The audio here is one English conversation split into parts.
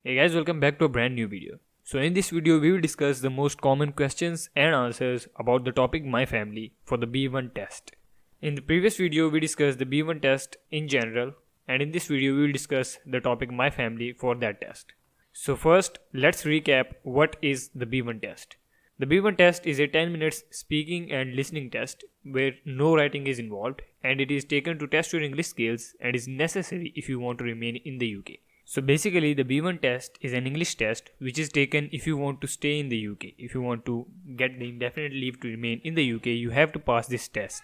Hey guys, welcome back to a brand new video. So in this video we will discuss the most common questions and answers about the topic My Family for the B1 test. In the previous video we discussed the B1 test in general, and in this video we will discuss the topic My Family for that test. So first let's recap what is the B1 test. The B1 test is a 10 minutes speaking and listening test where no writing is involved, and it is taken to test your English skills and is necessary if you want to remain in the UK. So basically the B1 test is an English test which is taken if you want to stay in the UK. If you want to get the indefinite leave to remain in the UK, you have to pass this test.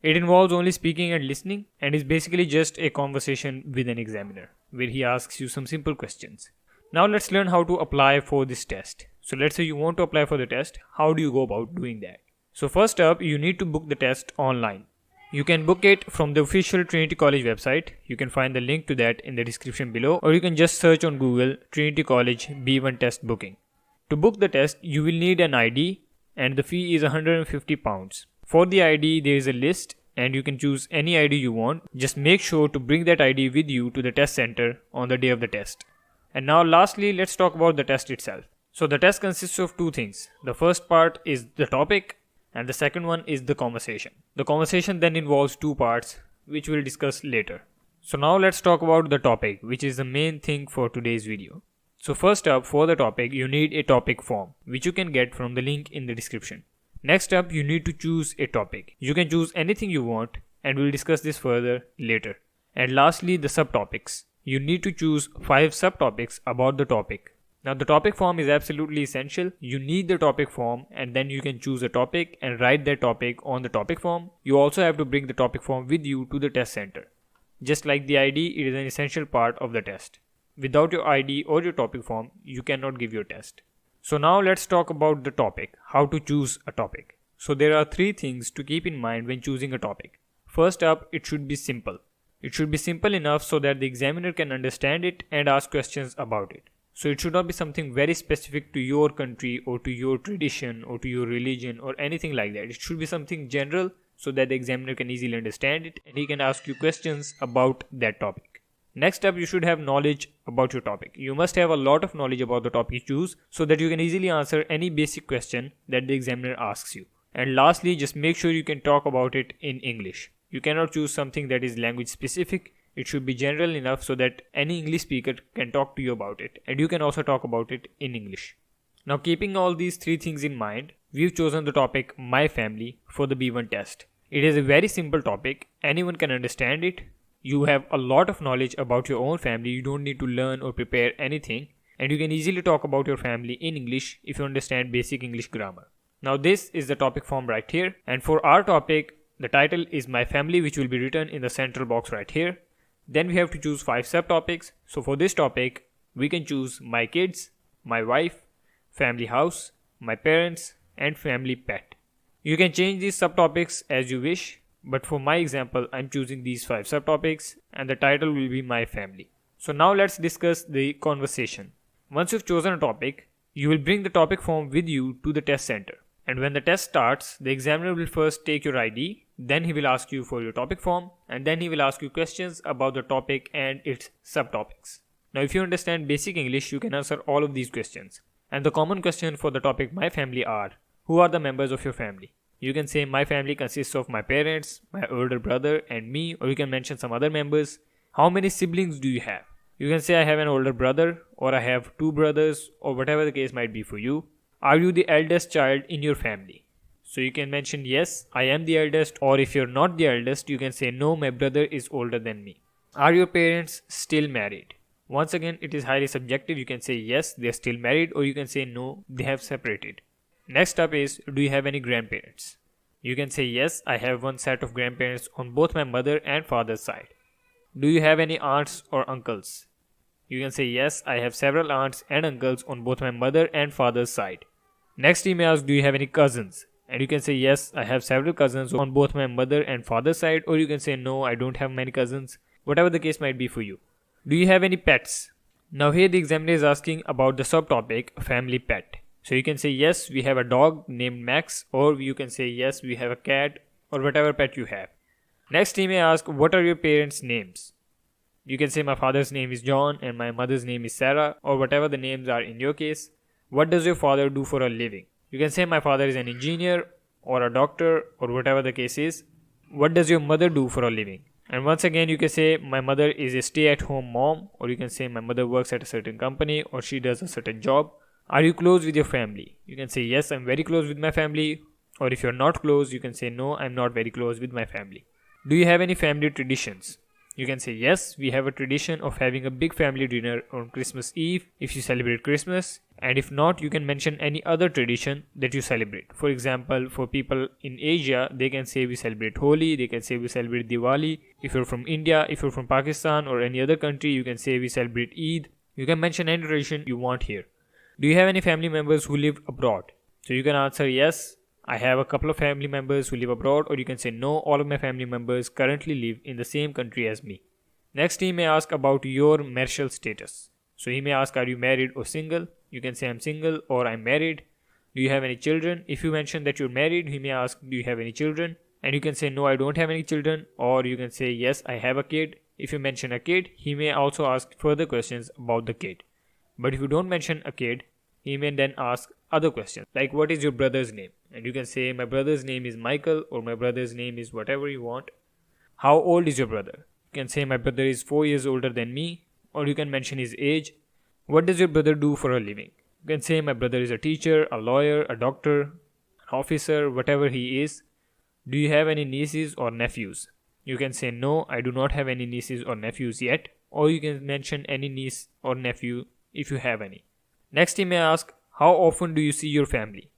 It involves only speaking and listening and is basically just a conversation with an examiner where he asks you some simple questions. Now let's learn how to apply for this test. So let's say you want to apply for the test. How do you go about doing that? So first up, you need to book the test online. You can book it from the official Trinity College website. You can find the link to that in the description below, or you can just search on Google Trinity College B1 test booking. To book the test, you will need an ID and the fee is £150. For the ID, there is a list and you can choose any ID you want. Just make sure to bring that ID with you to the test center on the day of the test. And now lastly, let's talk about the test itself. So the test consists of two things. The first part is the topic, and the second one is the conversation. The conversation then involves two parts, which we'll discuss later. So now let's talk about the topic, which is the main thing for today's video. So first up, for the topic, you need a topic form, which you can get from the link in the description. Next up, you need to choose a topic. You can choose anything you want, and we'll discuss this further later. And lastly, the subtopics. You need to choose 5 subtopics about the topic. Now the topic form is absolutely essential. You need the topic form and then you can choose a topic and write that topic on the topic form. You also have to bring the topic form with you to the test center. Just like the ID, it is an essential part of the test. Without your ID or your topic form, you cannot give your test. So now let's talk about the topic, how to choose a topic. So there are 3 things to keep in mind when choosing a topic. First up, it should be simple. It should be simple enough so that the examiner can understand it and ask questions about it. So it should not be something very specific to your country or to your tradition or to your religion or anything like that. It should be something general so that the examiner can easily understand it and he can ask you questions about that topic. Next up, you should have knowledge about your topic. You must have a lot of knowledge about the topic you choose so that you can easily answer any basic question that the examiner asks you. And lastly, just make sure you can talk about it in English. You cannot choose something that is language specific. It should be general enough so that any English speaker can talk to you about it, and you can also talk about it in English. Now keeping all these 3 things in mind, we've chosen the topic My Family for the B1 test. It is a very simple topic, anyone can understand it. You have a lot of knowledge about your own family, you don't need to learn or prepare anything, and you can easily talk about your family in English if you understand basic English grammar. Now this is the topic form right here, and for our topic, the title is My Family, which will be written in the central box right here. Then we have to choose 5 subtopics. So for this topic, we can choose my kids, my wife, family house, my parents, and family pet. You can change these subtopics as you wish, but for my example, I'm choosing these 5 subtopics and the title will be My Family. So now let's discuss the conversation. Once you've chosen a topic, you will bring the topic form with you to the test center. And when the test starts, the examiner will first take your ID, then he will ask you for your topic form, and then he will ask you questions about the topic and its subtopics. Now if you understand basic English, you can answer all of these questions. And the common question for the topic My Family are, who are the members of your family? You can say my family consists of my parents, my older brother and me, or you can mention some other members. How many siblings do you have? You can say I have an older brother, or I have 2 brothers, or whatever the case might be for you. Are you the eldest child in your family? So you can mention yes, I am the eldest, or if you're not the eldest, you can say no, my brother is older than me. Are your parents still married? Once again, it is highly subjective. You can say yes, they're still married, or you can say no, they have separated. Next up is, do you have any grandparents? You can say yes, I have one set of grandparents on both my mother and father's side. Do you have any aunts or uncles? You can say yes, I have several aunts and uncles on both my mother and father's side. Next he may ask, do you have any cousins? And you can say yes, I have several cousins on both my mother and father's side, or you can say no, I don't have many cousins, whatever the case might be for you. Do you have any pets? Now here the examiner is asking about the subtopic family pet. So you can say yes, we have a dog named Max, or you can say yes, we have a cat, or whatever pet you have. Next he may ask, what are your parents' names? You can say my father's name is John and my mother's name is Sarah, or whatever the names are in your case. What does your father do for a living? You can say my father is an engineer or a doctor or whatever the case is. What does your mother do for a living? And once again, you can say my mother is a stay-at-home mom, or you can say my mother works at a certain company or she does a certain job. Are you close with your family? You can say yes, I'm very close with my family. Or if you're not close, you can say no, I'm not very close with my family. Do you have any family traditions? You can say yes, we have a tradition of having a big family dinner on Christmas Eve if you celebrate Christmas. And if not, you can mention any other tradition that you celebrate. For example, for people in Asia, they can say we celebrate Holi, they can say we celebrate Diwali. If you're from India, if you're from Pakistan or any other country, you can say we celebrate Eid. You can mention any tradition you want here. Do you have any family members who live abroad? So you can answer yes, I have a couple of family members who live abroad, or you can say no, all of my family members currently live in the same country as me. Next, he may ask about your marital status. So he may ask, are you married or single? You can say I'm single or I'm married. Do you have any children? If you mention that you're married, he may ask, do you have any children? And you can say no, I don't have any children, or you can say yes, I have a kid. If you mention a kid, he may also ask further questions about the kid. But if you don't mention a kid, he may then ask other questions like what is your brother's name? And you can say my brother's name is Michael, or my brother's name is whatever you want. How old is your brother? You can say my brother is 4 years older than me, or you can mention his age. What does your brother do for a living? You can say my brother is a teacher, a lawyer, a doctor, an officer, whatever he is. Do you have any nieces or nephews? You can say no, I do not have any nieces or nephews yet, or you can mention any niece or nephew if you have any. Next, he may ask, how often do you see your family?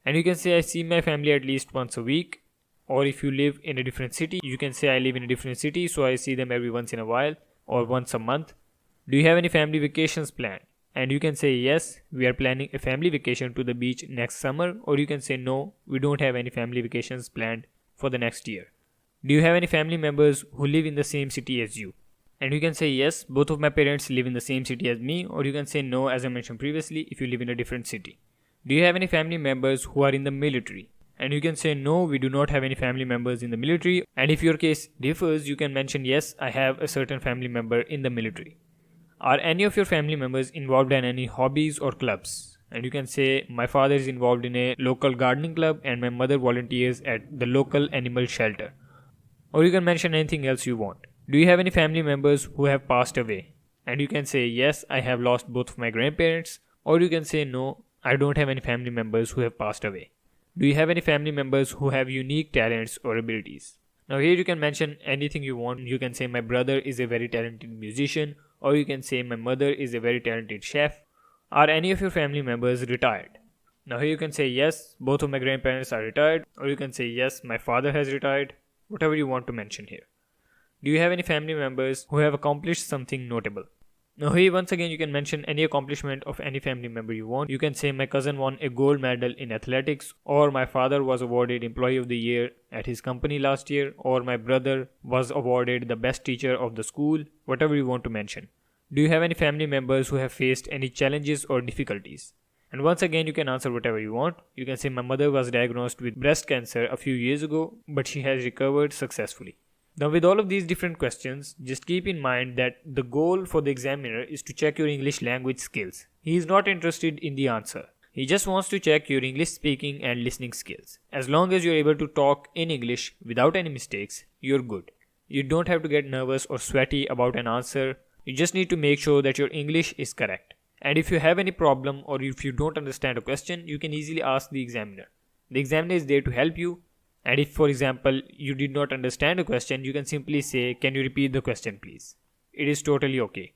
And you can say I see my family at least once a week. Or if you live in a different city, you can say I live in a different city, so I see them every once in a while or once a month. Do you have any family vacations planned? And you can say yes, we are planning a family vacation to the beach next summer, or you can say no, we don't have any family vacations planned for the next year. Do you have any family members who live in the same city as you? And you can say yes, both of my parents live in the same city as me, or you can say no, as I mentioned previously, if you live in a different city. Do you have any family members who are in the military? And you can say no, we do not have any family members in the military. And if your case differs, you can mention yes, I have a certain family member in the military. Are any of your family members involved in any hobbies or clubs? And you can say my father is involved in a local gardening club and my mother volunteers at the local animal shelter. Or you can mention anything else you want. Do you have any family members who have passed away? And you can say yes, I have lost both of my grandparents. Or you can say no, I don't have any family members who have passed away. Do you have any family members who have unique talents or abilities? Now here you can mention anything you want. You can say my brother is a very talented musician, or you can say my mother is a very talented chef. Are any of your family members retired? Now here you can say yes, both of my grandparents are retired, or you can say yes, my father has retired, whatever you want to mention here. Do you have any family members who have accomplished something notable? Now here once again you can mention any accomplishment of any family member you want. You can say my cousin won a gold medal in athletics, or my father was awarded Employee of the Year at his company last year, or my brother was awarded the best teacher of the school, whatever you want to mention. Do you have any family members who have faced any challenges or difficulties? And once again you can answer whatever you want. You can say my mother was diagnosed with breast cancer a few years ago, but she has recovered successfully. Now with all of these different questions, just keep in mind that the goal for the examiner is to check your English language skills. He is not interested in the answer. He just wants to check your English speaking and listening skills. As long as you're able to talk in English without any mistakes, you're good. You don't have to get nervous or sweaty about an answer. You just need to make sure that your English is correct. And if you have any problem or if you don't understand a question, you can easily ask the examiner. The examiner is there to help you. And if, for example, you did not understand a question, you can simply say, can you repeat the question please? It is totally okay.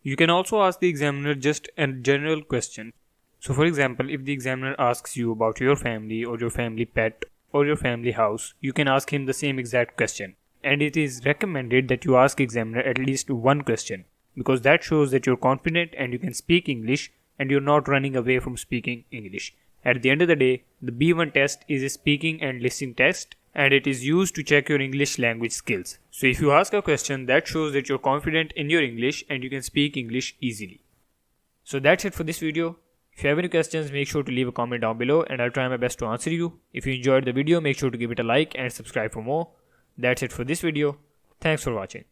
You can also ask the examiner just a general question. So for example, if the examiner asks you about your family or your family pet or your family house, you can ask him the same exact question. And it is recommended that you ask examiner at least one question, because that shows that you're confident and you can speak English and you're not running away from speaking English. At the end of the day, the B1 test is a speaking and listening test, and it is used to check your English language skills. So if you ask a question, that shows that you're confident in your English and you can speak English easily. So that's it for this video. If you have any questions, make sure to leave a comment down below and I'll try my best to answer you. If you enjoyed the video, make sure to give it a like and subscribe for more. That's it for this video. Thanks for watching.